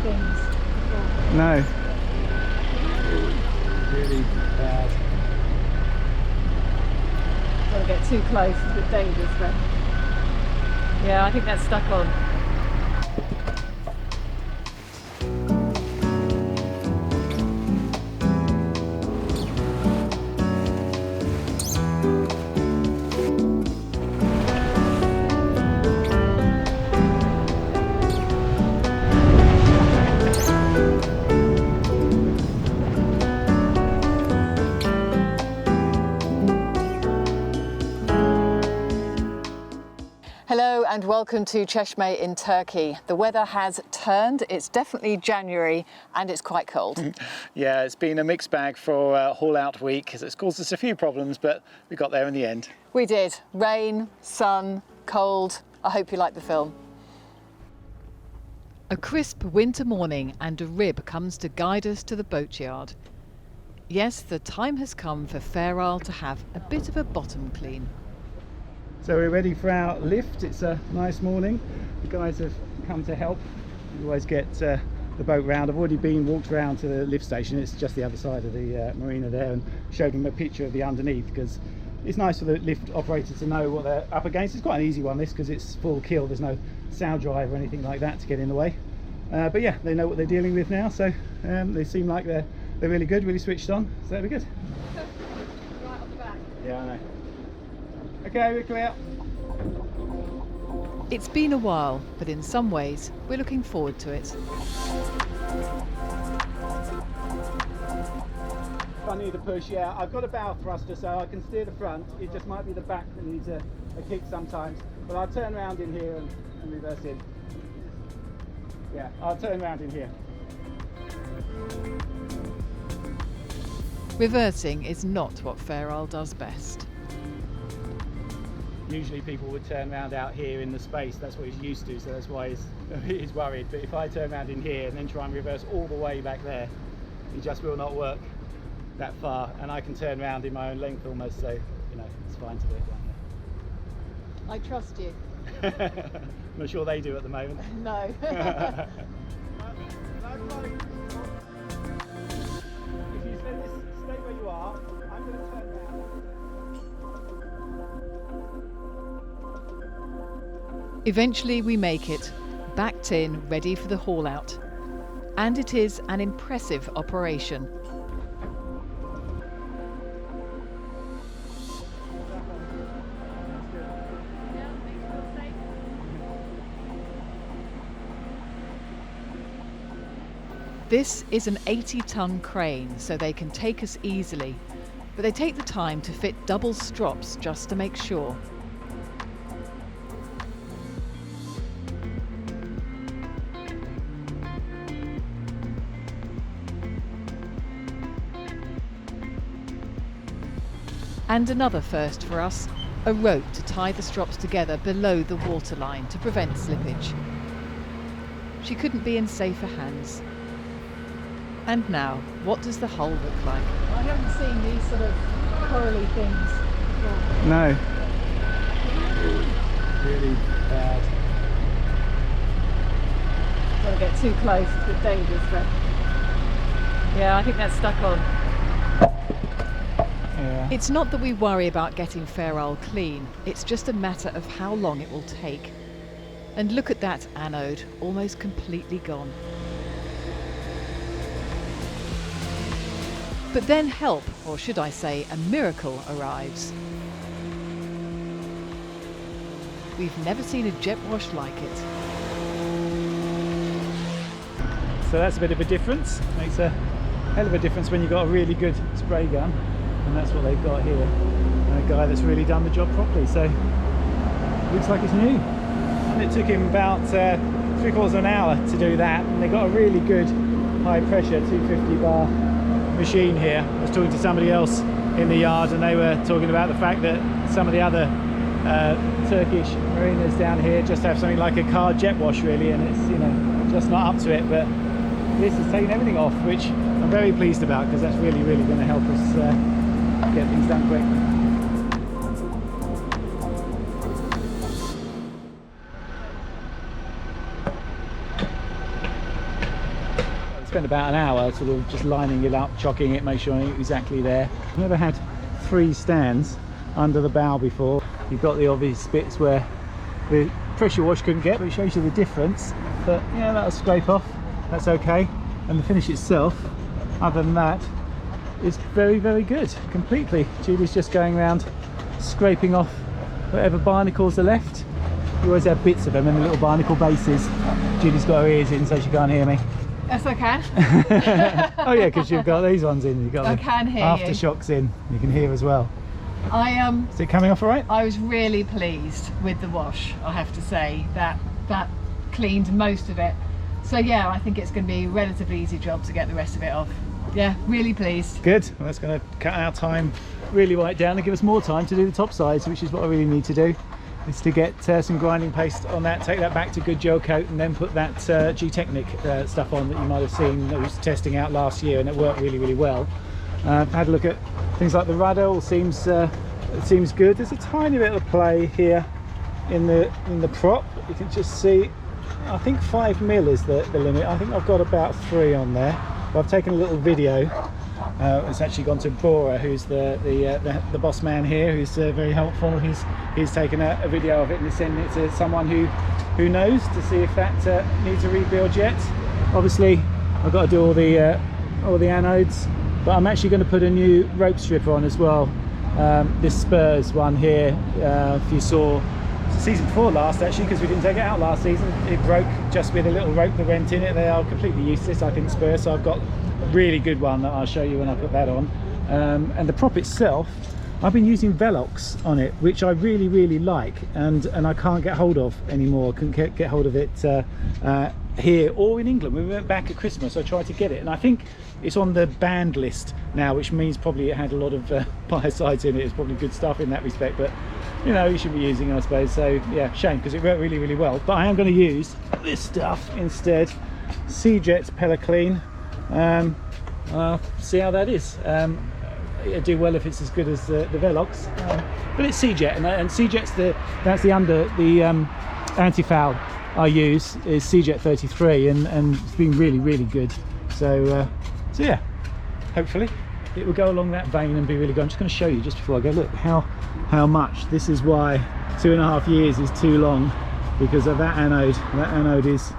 things before. No. Really bad. Don't want to get too close, it's a bit dangerous then. Yeah, I think that's stuck on. Hello and welcome to Çeşme in Turkey. The weather has turned, it's definitely January and it's quite cold. Yeah, it's been a mixed bag for haul out week. It's caused us a few problems, but we got there in the end. We did. Rain, sun, cold. I hope you like the film. A crisp winter morning and a rib comes to guide us to the boatyard. Yes, the time has come for Feral to have a bit of a bottom clean. So we're ready for our lift. It's a nice morning. The guys have come to help. We always get the boat round. I've already walked around to the lift station. It's just the other side of the marina there, and showed them a picture of the underneath, because it's nice for the lift operator to know what they're up against. It's quite an easy one, this, because it's full kill. There's no sow drive or anything like that to get in the way. But yeah, they know what they're dealing with now, so they seem like they're really good, really switched on, so that'll be good. Right on the back. Yeah, I know. Okay, we're clear. It's been a while, but in some ways, we're looking forward to it. If I need a push, yeah, I've got a bow thruster, so I can steer the front. It just might be the back that needs a kick sometimes. But I'll turn around in here and reverse in. Yeah, I'll turn around in here. Reversing is not what Feral does best. Usually people would turn around out here in the space. That's what he's used to, so that's why he's worried. But if I turn around in here and then try and reverse all the way back there, it just will not work that far. And I can turn around in my own length almost, so you know, it's fine to do it down I trust you. there. I'm not sure they do at the moment. No. If you stay where you are, I'm going to turn around. Eventually we make it, backed in, ready for the haul out. And it is an impressive operation. This is an 80-ton crane, so they can take us easily, but they take the time to fit double strops just to make sure. And another first for us, a rope to tie the strops together below the waterline to prevent slippage. She couldn't be in safer hands. And now, what does the hull look like? I haven't seen these sort of corally things before. No. Really bad. Don't want to get too close, it's a bit dangerous then. Yeah, I think that's stuck on. Yeah. It's not that we worry about getting Feral clean, it's just a matter of how long it will take. And look at that anode, almost completely gone. But then help, or should I say a miracle, arrives. We've never seen a jet wash like it. So that's a bit of a difference. Makes a hell of a difference when you've got a really good spray gun, and that's what they've got here. And a guy that's really done the job properly. So looks like it's new. And it took him about 3/4 of an hour to do that, and they got a really good high pressure 250 bar machine here. I was talking to somebody else in the yard, and they were talking about the fact that some of the other Turkish marinas down here just have something like a car jet wash really, and it's, you know, just not up to it. But this is taking everything off, which I'm very pleased about, because that's really going to help us get things done quick. spent about an hour sort of just lining it up, chocking it, make sure it's exactly there. I've never had 3 stands under the bow before. You've got the obvious bits where the pressure wash couldn't get, but it shows you the difference. But yeah, that'll scrape off, that's okay. And the finish itself, other than that, is very, very good, completely. Judy's just going around scraping off whatever barnacles are left. You always have bits of them in the little barnacle bases. Judy's got her ears in so she can't hear me. Yes, I can. Oh yeah, because you've got these ones in. You've got I can hear aftershocks in. You can hear as well. Is it coming off all right? I was really pleased with the wash, I have to say. That cleaned most of it. So yeah, I think it's going to be a relatively easy job to get the rest of it off. Yeah, really pleased. Good. Well, that's going to cut our time really right down and give us more time to do the top sides, which is what I really need to do. Is to get some grinding paste on that, take that back to good gel coat, and then put that G-Technic stuff on that you might have seen that was testing out last year, and it worked really, really well. I've had a look at things like the rudder. All seems good. There's a tiny bit of play here in the prop. You can just see, I think 5mm is the limit. I think I've got about 3 on there. But I've taken a little video. It's actually gone to Bora, who's the boss man here, who's very helpful. He's taken a video of it and sending it to someone who knows, to see if that needs a rebuild yet. Obviously, I've got to do all the anodes, but I'm actually going to put a new rope stripper on as well. This Spurs one here, if you saw season 4 last, actually, because we didn't take it out last season, it broke just with a little rope that went in it. They are completely useless, I think, Spurs. So I've got a really good one that I'll show you when I put that on. And the prop itself, I've been using Velox on it, which I really, really like, and I can't get hold of anymore. I couldn't get hold of it here or in England. We went back at Christmas, I tried to get it, and I think it's on the banned list now, which means probably it had a lot of biocides in it. It's probably good stuff in that respect, but you know, you should be using, I suppose. So yeah, shame, because it worked really, really well. But I am going to use this stuff instead, Seajet's Pellet Clean. See how that is. It'll do well if it's as good as the Velox, but it's Seajet, and Seajet's that's the anti-foul I use is Seajet 33, and it's been really, really good. So yeah, hopefully it will go along that vein and be really good. I'm just going to show you just before I go. Look how much. This is why 2.5 years is too long, because of that anode. That anode is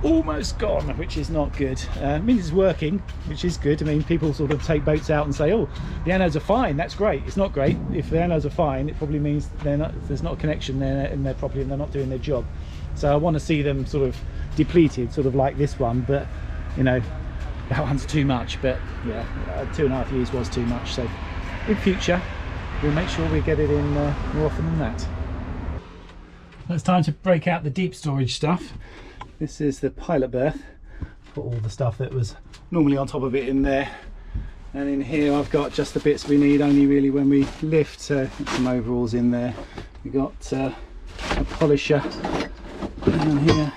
almost gone, which is not good. I mean, it's working, which is good. I mean, people sort of take boats out and say, oh, the anodes are fine. That's great. It's not great. If the anodes are fine, it probably means there's not a connection there in there properly, and they're not doing their job. So I want to see them sort of depleted, sort of like this one. But you know, that one's too much. But yeah, 2.5 years was too much. So in future, we'll make sure we get it in more often than that. It's time to break out the deep storage stuff. This is the pilot berth. Put all the stuff that was normally on top of it in there, and in here I've got just the bits we need only really when we lift. So some overalls in there. We got a polisher down here.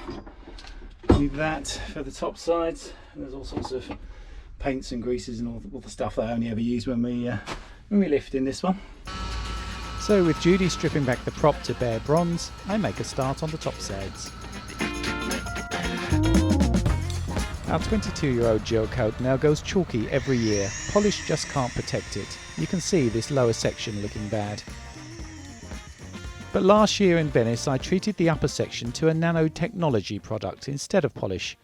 Need that for the top sides. And there's all sorts of paints and greases and all the stuff that I only ever use when we lift in this one. So with Judy stripping back the prop to bare bronze, I make a start on the top sides. Our 22-year-old gel coat now goes chalky every year. Polish just can't protect it. You can see this lower section looking bad. But last year in Venice I treated the upper section to a nanotechnology product instead of polish.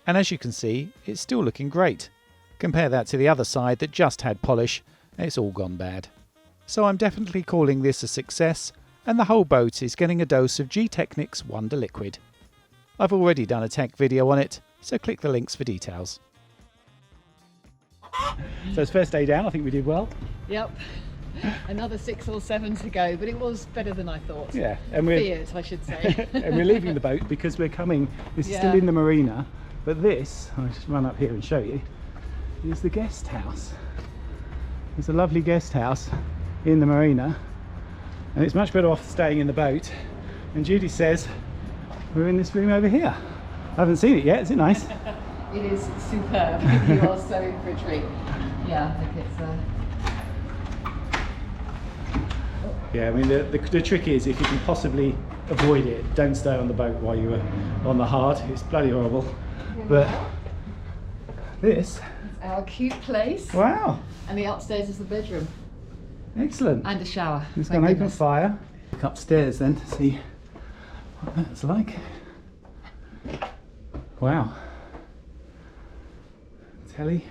And as you can see, it's still looking great. Compare that to the other side that just had polish, and it's all gone bad. So I'm definitely calling this a success, and the whole boat is getting a dose of G-Technic's Wonder Liquid. I've already done a tech video on it, so click the links for details. So it's first day down, I think we did well. Yep. Another 6 or 7 to go, but it was better than I thought. Yeah, and we're I should say. And we're leaving the boat because we're coming. This is still in the marina, but this, I'll just run up here and show you, is the guest house. It's a lovely guest house in the marina, and it's much better off staying in the boat. And Judy says we're in this room over here. I haven't seen it yet. Is it nice? It is superb. You are so in for a treat. Yeah, I think it's Yeah, I mean the trick is, if you can possibly avoid it, don't stay on the boat while you are on the hard. It's bloody horrible. But This? It's our cute place. Wow. And the upstairs is the bedroom. Excellent. And a shower. It's got an open fire. Look upstairs then to see what that's like. Wow. Telly.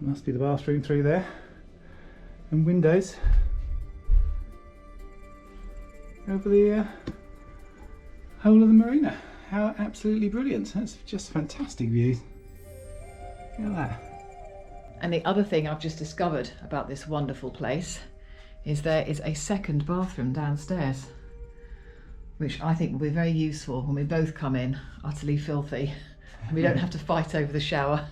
Must be the bathroom through there. And windows over the whole of the marina. How absolutely brilliant. That's just fantastic views. Look at that. And the other thing I've just discovered about this wonderful place is there is a second bathroom downstairs, which I think will be very useful when we both come in utterly filthy and we don't have to fight over the shower.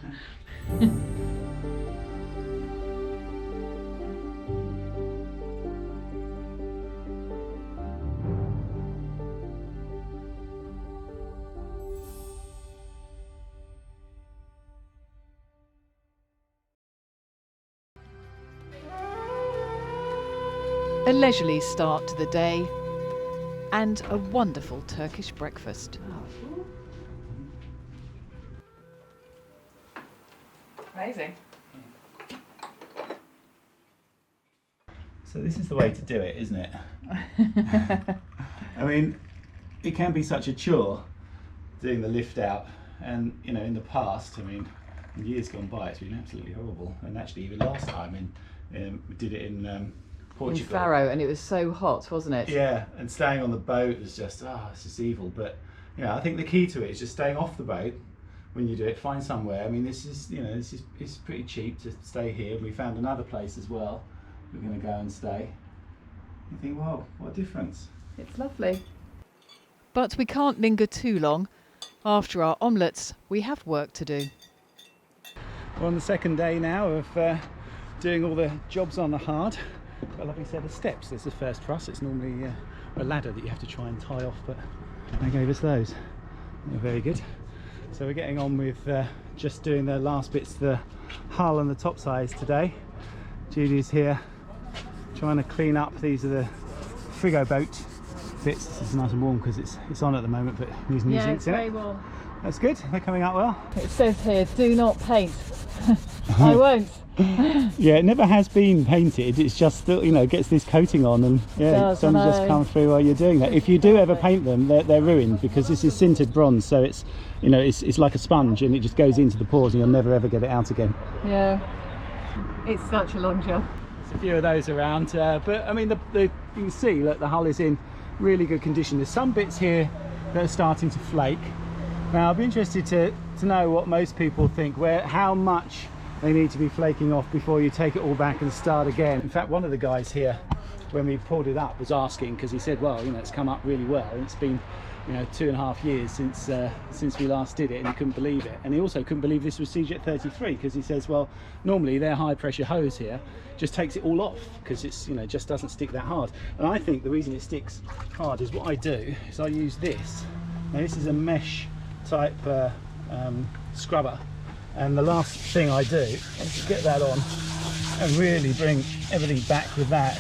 A leisurely start to the day and a wonderful Turkish breakfast. Amazing. So this is the way to do it, isn't it? I mean, it can be such a chore doing the lift out, and you know, in the past, I mean, in years gone by, it's been absolutely horrible. And actually, even last time, we did it in Portugal. In Faro, and it was so hot, wasn't it? Yeah, and staying on the boat was just, it's just evil. But you know, I think the key to it is just staying off the boat when you do it. Find somewhere. I mean, this is it's pretty cheap to stay here. We found another place as well. We're going to go and stay. You think, wow, what a difference! It's lovely. But we can't linger too long. After our omelettes, we have work to do. We're on the second day now of doing all the jobs on the hard. Got a lovely set of steps. This is the first for us. It's normally a ladder that you have to try and tie off, but they gave us those. They're very good. So we're getting on with just doing the last bits, the hull and the top sides today. Julie's here trying to clean up. These are the frigo boat bits. This is nice and warm because it's on at the moment, but using these inks in it. warm. That's good. They're coming out well. It says here, do not paint. I won't. Yeah, it never has been painted. It's just still, you know, gets this coating on, and yeah, sun just come through while you're doing that. If you do ever paint them, they're ruined because this is sintered bronze, so it's, you know, it's like a sponge, and it just goes into the pores, and you'll never ever get it out again. Yeah, it's such a long job. There's a few of those around, but I mean, you can see, look, the hull is in really good condition. There's some bits here that are starting to flake. Now, I'll be interested to know what most people think, how much they need to be flaking off before you take it all back and start again. In fact, one of the guys here, when we pulled it up, was asking, because he said, well, you know, it's come up really well, and it's been, you know, 2.5 years since we last did it, and he couldn't believe it. And he also couldn't believe this was CJet 33, because he says, well, normally their high pressure hose here just takes it all off, because it's, you know, just doesn't stick that hard. And I think the reason it sticks hard is what I do is I use this. Now, this is a mesh type scrubber, and the last thing I do is get that on and really bring everything back with that,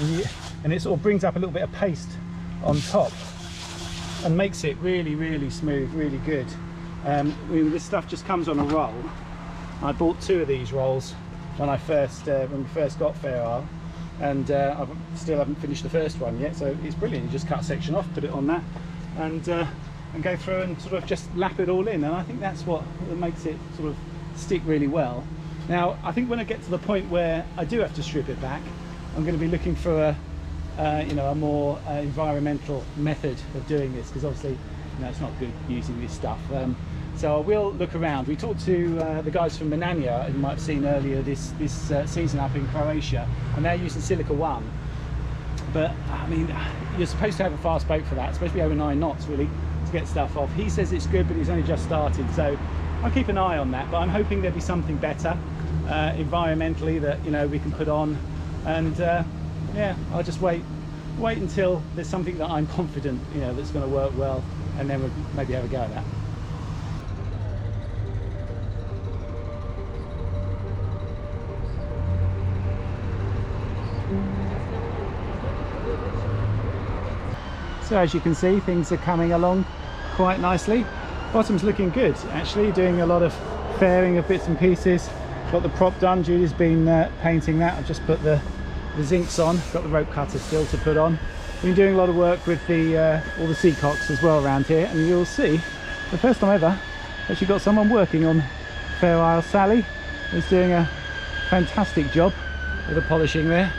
and it sort of brings up a little bit of paste on top and makes it really, really smooth, really good. This stuff just comes on a roll. I bought 2 of these rolls when we first got Fair Isle, and I still haven't finished the first one yet, so it's brilliant. You just cut a section off, put it on that, and go through and sort of just lap it all in, and I think that's what makes it sort of stick really well. Now, I think when I get to the point where I do have to strip it back, I'm going to be looking for a more environmental method of doing this, because obviously, you know, it's not good using this stuff. So I will look around. We talked to the guys from Manania, you might have seen earlier this season up in Croatia, and they're using Silica 1. But I mean, you're supposed to have a fast boat for that. It's supposed to be over 9 knots really to get stuff off. He says it's good, but he's only just started, so I'll keep an eye on that. But I'm hoping there'll be something better environmentally that, you know, we can put on, and yeah, I'll just wait until there's something that I'm confident, you know, that's going to work well, and then we'll maybe have a go at that. So as you can see, things are coming along quite nicely. Bottom's looking good, actually, doing a lot of fairing of bits and pieces. Got the prop done. Julie's been painting that. I've just put the zincs on. Got the rope cutter still to put on. Been doing a lot of work with the all the seacocks as well around here, and you'll see the first time ever actually got someone working on Fair Isle. Sally is doing a fantastic job with the polishing there,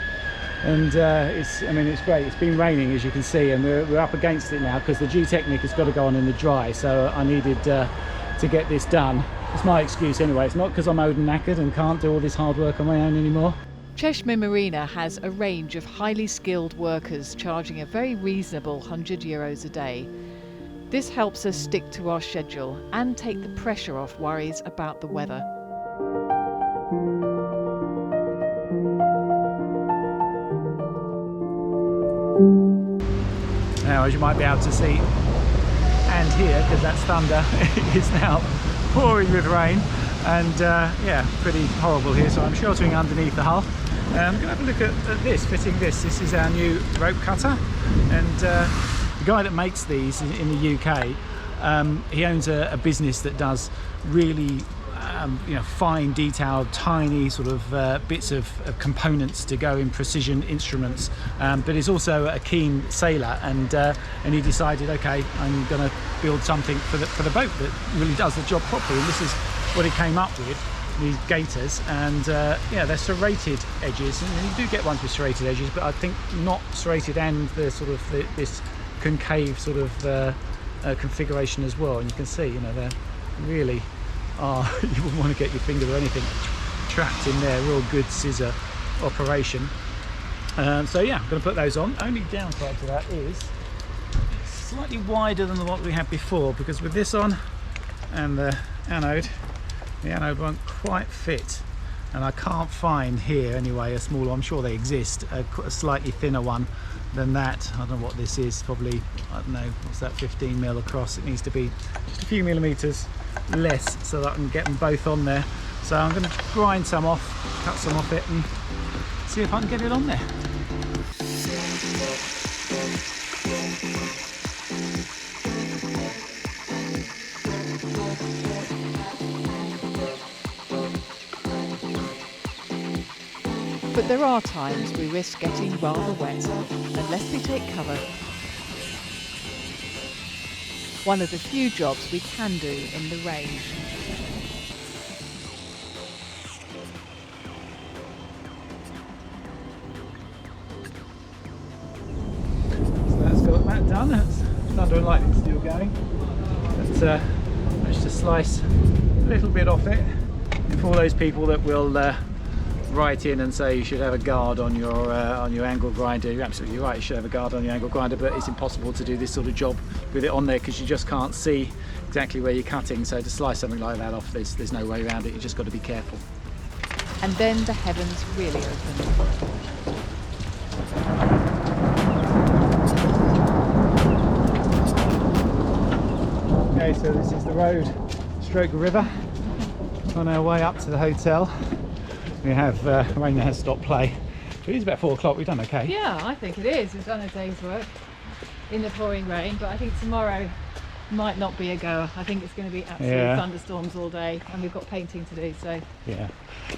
and it's great. It's been raining, as you can see, and we're up against it now because the G-Technic has got to go on in the dry, so I needed to get this done. It's my excuse anyway. It's not because I'm old and knackered and can't do all this hard work on my own anymore. Cheshire Marina has a range of highly skilled workers charging a very reasonable €100 a day. This helps us stick to our schedule and take the pressure off worries about the weather. Now, as you might be able to see and hear, because that's thunder, it is now pouring with rain, and yeah, pretty horrible here, so I'm sheltering underneath the hull. I'm going to have a look at this, fitting this. This is our new rope cutter, and the guy that makes these in the UK, he owns a business that does really fine detailed, tiny sort of bits of components to go in precision instruments, but he's also a keen sailor, and he decided, okay, I'm going to build something for the boat that really does the job properly, and this is what he came up with, these gaiters. And yeah, they're serrated edges, and you do get ones with serrated edges, but I think not serrated and the sort of this concave sort of configuration as well. And you can see, they're really you wouldn't want to get your finger or anything trapped in there. Real good scissor operation. So yeah, I'm going to put those on. Only downside to that is it's slightly wider than what we had before, because with this on and the anode won't quite fit, and I can't find here anyway a smaller. I'm sure they exist, a slightly thinner one than that. I don't know what this is, probably, I don't know, what's that, 15 mil across. It needs to be just a few millimeters less so that I can get them both on there. So I'm going to grind some off, cut some off it, and see if I can get it on there. But there are times we risk getting rather wet, unless we take cover. One of the few jobs we can do in the rain. So that's got that done. That's thunder and lightning still going. But managed to slice a little bit off it. And for all those people that will write in and say you should have a guard on your angle grinder, you're absolutely right, you should have a guard on your angle grinder, but it's impossible to do this sort of job with it on there because you just can't see exactly where you're cutting. So to slice something like that off, there's no way around it. You just got to be careful. And then the heavens really open. Okay, so this is the road stroke river on our way up to the hotel. We have rain that has stopped play. It is about 4 o'clock. We've done okay. Yeah, I think it is. We've done a day's work in the pouring rain, but I think tomorrow might not be a goer. I think it's going to be absolute thunderstorms all day, and we've got painting to do. So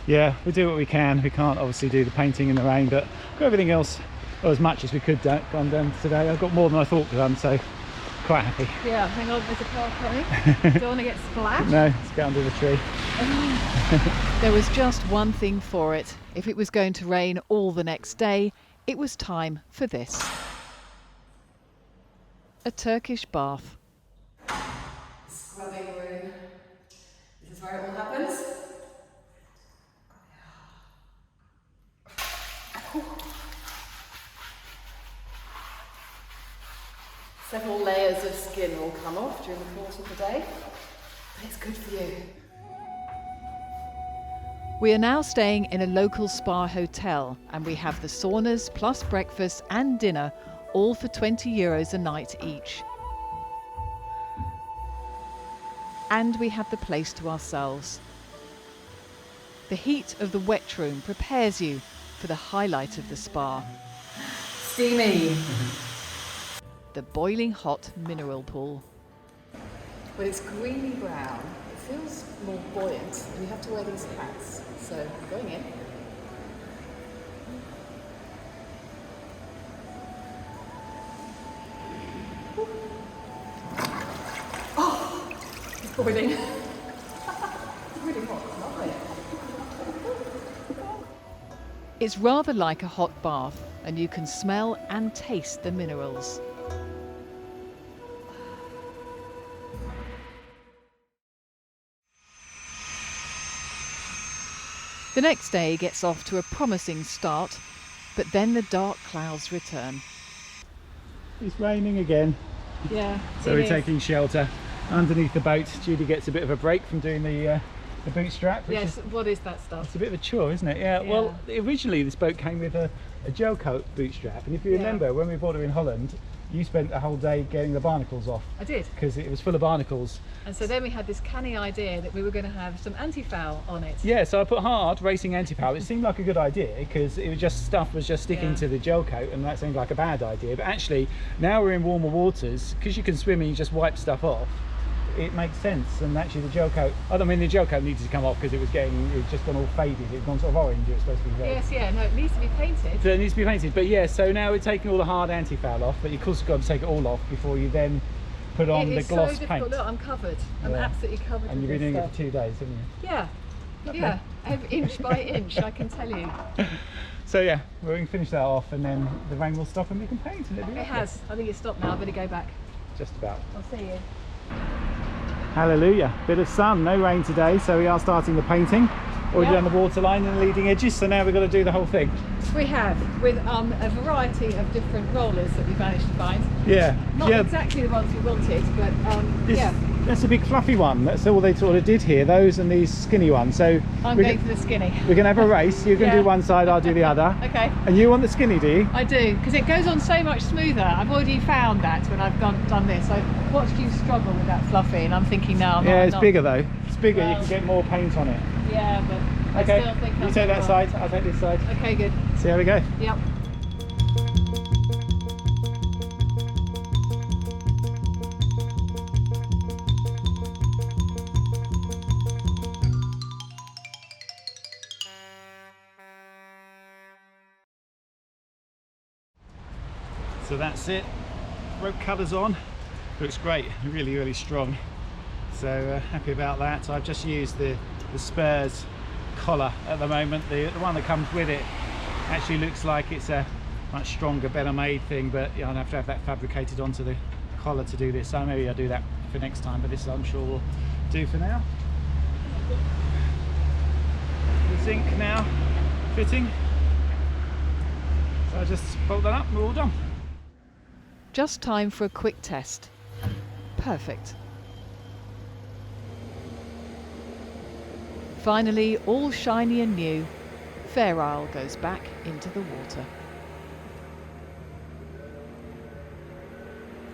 yeah, we do what we can. We can't obviously do the painting in the rain, but got everything else, or as much as we could gone done today. I've got more than I thought done, so quite happy. Yeah, hang on, there's a car coming. Don't want to get splashed. No, let's get under the tree. There was just one thing for it. If it was going to rain all the next day, it was time for this. A Turkish bath. Scrubbing room. This is where it all happens. Several layers of skin will come off during the course of the day, but it's good for you. We are now staying in a local spa hotel, and we have the saunas plus breakfast and dinner, all for €20 a night each. And we have the place to ourselves. The heat of the wet room prepares you for the highlight of the spa. Steamy. The boiling hot mineral pool. When it's greeny brown, it's feels more buoyant, and you have to wear these hats. So I'm going in. Oh, it's boiling. It's really hot. It's lovely. It's rather like a hot bath, and you can smell and taste the minerals. The next day gets off to a promising start, but then the dark clouds return. It's raining again, Yeah. so we're taking shelter underneath the boat. Judy gets a bit of a break from doing the bootstrap. Which Yes. What is that stuff? it's a bit of a chore, isn't it? Yeah. Well, originally this boat came with a gel coat bootstrap, and if you remember, when we bought her in Holland, you spent the whole day getting the barnacles off. I did. Because it was full of barnacles. And so then we had this canny idea that we were going to have some anti-foul on it. Yeah, so I put hard racing anti-foul. It seemed like a good idea because it was just stuff was just sticking to the gel coat, and that seemed like a bad idea. But actually, now we're in warmer waters, because you can swim and you just wipe stuff off, it makes sense. And actually the gel coat, I mean the gel coat needed to come off because it was just gone all faded. It had gone sort of orange. It was supposed to be red. Yes, yeah, no, it needs to be painted. So it needs to be painted. But yeah, so now we're taking all the hard anti-foul off, but you of course got to take it all off before you then put on the gloss so difficult. paint. Look, I'm covered. I'm Yeah. absolutely covered. And you've with been doing this it for stuff. 2 days, haven't you? Yeah, Lovely. yeah, inch by inch, I can tell you. So yeah, we're going to finish that off, and then the rain will stop and we can paint. And it'll be It lovely. has. I think it's stopped now. I better go back. Just about. I'll see you. Hallelujah. Bit of sun, no rain today, so we are starting the painting. Already Yeah. done the waterline and the leading edges, so now we've got to do the whole thing. We have, with a variety of different rollers that we've managed to find. Yeah. Not yeah. exactly the ones we wanted, but This- yeah. That's a big fluffy one. That's all they sort of did here, those and these skinny ones. So I'm we're going for the skinny. we're going to have a race. You're going to Yeah. do one side, I'll do the other. Okay. And you want the skinny, do you? I do, because it goes on so much smoother. I've already found that when I've done this. I've watched you struggle with that fluffy, and I'm thinking now. Yeah, it's bigger though. It's bigger, you Well- can get more paint on it. Yeah, but I Okay, still think you I'm take that wrong. side, I'll take this side. Okay, good. See how we go. Yep. So that's it. Rope colours on. Looks great, really, really strong. So happy about that. I've just used the Spurs collar at the moment. The one that comes with it actually looks like it's a much stronger, better made thing, but yeah, I'll have to have that fabricated onto the collar to do this. So maybe I'll do that for next time, but this I'm sure will do for now. The zinc now fitting. So I just bolt that up and we're all done. Just time for a quick test. Perfect. Finally, all shiny and new, Fair Isle goes back into the water.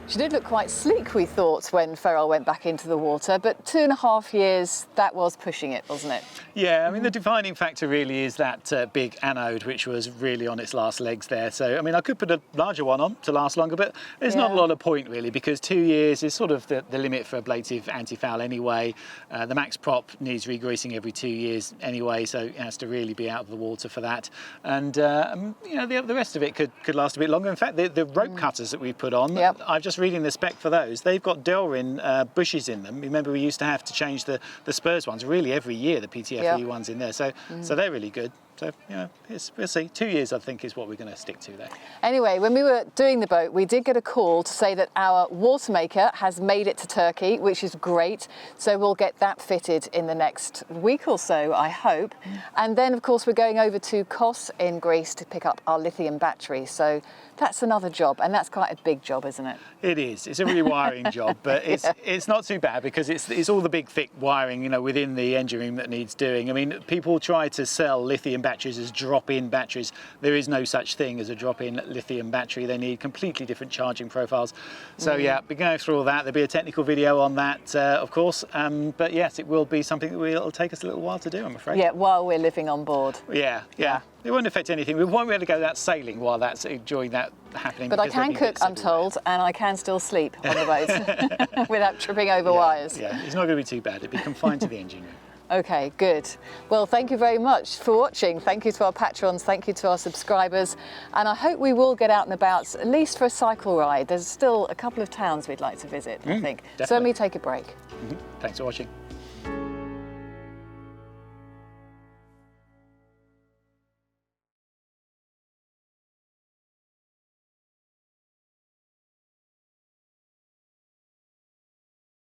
She did look quite sleek, we thought, when Ferrell went back into the water, but 2.5 years, that was pushing it, wasn't it? Yeah, I mean, the defining factor really is that big anode, which was really on its last legs there. So, I mean, I could put a larger one on to last longer, but there's not a Yeah. lot of point really, because 2 years is sort of the limit for ablative anti-foul anyway. The max prop needs regreasing every 2 years anyway, so it has to really be out of the water for that. And, you know, the rest of it could last a bit longer. In fact, the rope cutters that we put on, Yep. I've just reading the spec for those, they've got Delrin bushes in them. Remember, we used to have to change the Spurs ones really every year, the PTFE Yep. ones in there. So they're really good. So, you know, we'll see. 2 years, I think, is what we're going to stick to there. Anyway, when we were doing the boat, we did get a call to say that our water maker has made it to Turkey, which is great. So we'll get that fitted in the next week or so, I hope. And then, of course, we're going over to Kos in Greece to pick up our lithium battery. So that's another job, and that's quite a big job, isn't it? It is. It's a rewiring job, but it's not too bad because it's all the big thick wiring, you know, within the engine room that needs doing. I mean, people try to sell lithium batteries batteries as drop-in batteries. There is no such thing as a drop-in lithium battery. They need completely different charging profiles. So yeah, we're going through all that. There'll be a technical video on that, of course. But yes, it will be something that it'll take us a little while to do, I'm afraid. Yeah, while we're living on board. Yeah. It won't affect anything. We won't be able to go out sailing while that's during that happening. But I can cook, I'm told, and I can still sleep on the boat without tripping over wires. Yeah, it's not going to be too bad. It'd be confined to the engine room. Okay, good. Well, thank you very much for watching. Thank you to our patrons, thank you to our subscribers, and I hope we will get out and about, at least for a cycle ride. There's still a couple of towns we'd like to visit, I think. Definitely. So let me take a break. Thanks for watching.